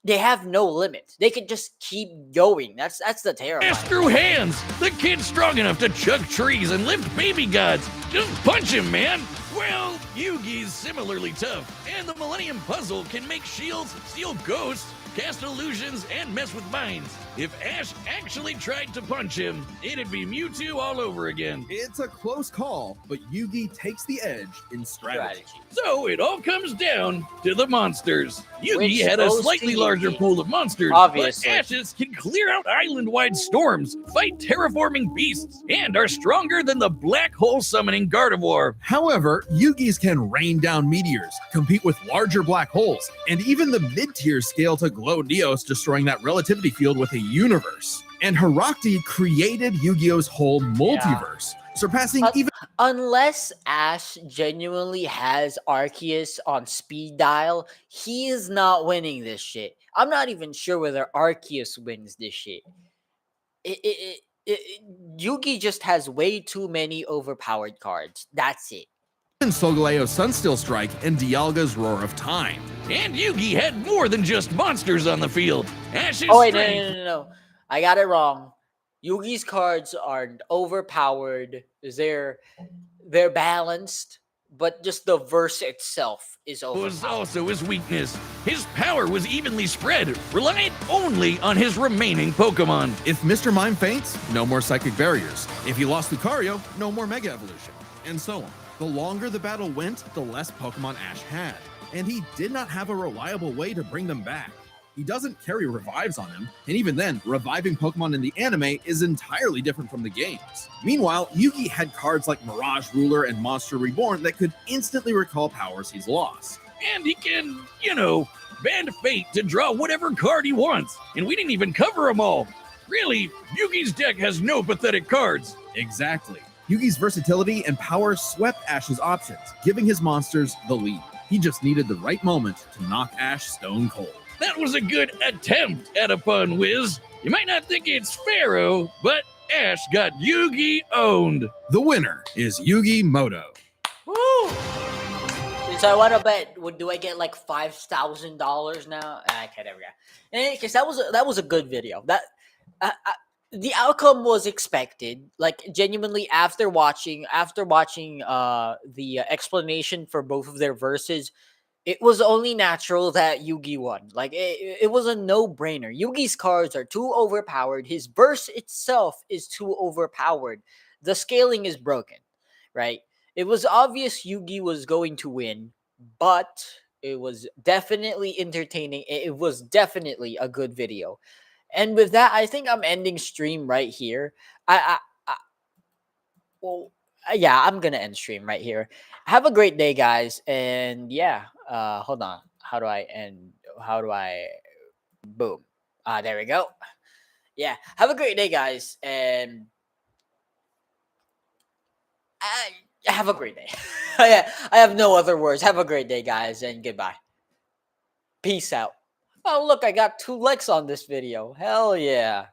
They have no limit. They can just keep going. That's the Ash terrifying. through hands? The kid's strong enough to chug trees and lift baby gods. Just punch him, man. Well, Yugi's similarly tough, and the Millennium Puzzle can make shields, steal ghosts, cast illusions, and mess with minds. If Ash actually tried to punch him, it'd be Mewtwo all over again. It's a close call, but Yugi takes the edge in strategy. So it all comes down to the monsters. Yugi Which had a goes to slightly larger Yugi. pool of monsters, Obviously. but Ashes can clear out island-wide storms, fight terraforming beasts, and are stronger than the black hole summoning Gardevoir. However, Yugi's can rain down meteors, compete with larger black holes, and even the mid-tier scale to glow Neos, destroying that relativity field with a universe. And Herakti created Yu-Gi-Oh's whole multiverse, surpassing even Unless Ash genuinely has Arceus on speed dial, he is not winning this shit. I'm not even sure whether Arceus wins this shit. Yugi just has way too many overpowered cards. That's it. Solgaleo's Sunsteel Strike and Dialga's Roar of Time. And Yugi had more than just monsters on the field. Ash's Oh wait, strength no. I got it wrong. Yugi's cards are overpowered. They're balanced, but just the verse itself is was overpowered. also his weakness. His power was evenly spread, reliant only on his remaining Pokemon. If Mr. Mime faints, no more Psychic Barriers. If he lost Lucario, no more Mega Evolution. And so on. The longer the battle went, the less Pokemon Ash had. And he did not have a reliable way to bring them back. He doesn't carry revives on him, and even then, reviving Pokemon in the anime is entirely different from the games. Meanwhile, Yugi had cards like Mirage Ruler and Monster Reborn that could instantly recall powers he's lost. And he can, bend fate to draw whatever card he wants. And we didn't even cover them all. Really, Yugi's deck has no pathetic cards. Exactly. Yugi's versatility and power swept Ash's options, giving his monsters the lead. He just needed the right moment to knock Ash stone cold. That was a good attempt at a fun whiz. You might not think it's Pharaoh, but Ash got Yugi owned. The winner is Yugi Moto. Woo! So I want to bet. Do I get like $5,000 now? Okay, there we go. Because that was a good video. The outcome was expected. Like genuinely, after watching the explanation for both of their verses, it was only natural that Yugi won. Like it was a no-brainer. Yugi's cards are too overpowered. His verse itself is too overpowered. The scaling is broken, right? It was obvious Yugi was going to win, but it was definitely entertaining. It was definitely a good video. And with that, I think I'm ending stream right here. Well, yeah, I'm gonna end stream right here. Have a great day, guys. And yeah, hold on. How do I end? How do I? Boom. There we go. Yeah, have a great day, guys, and have a great day. Yeah, I have no other words. Have a great day, guys, and goodbye. Peace out. Oh, look, I got 2 likes on this video. Hell yeah.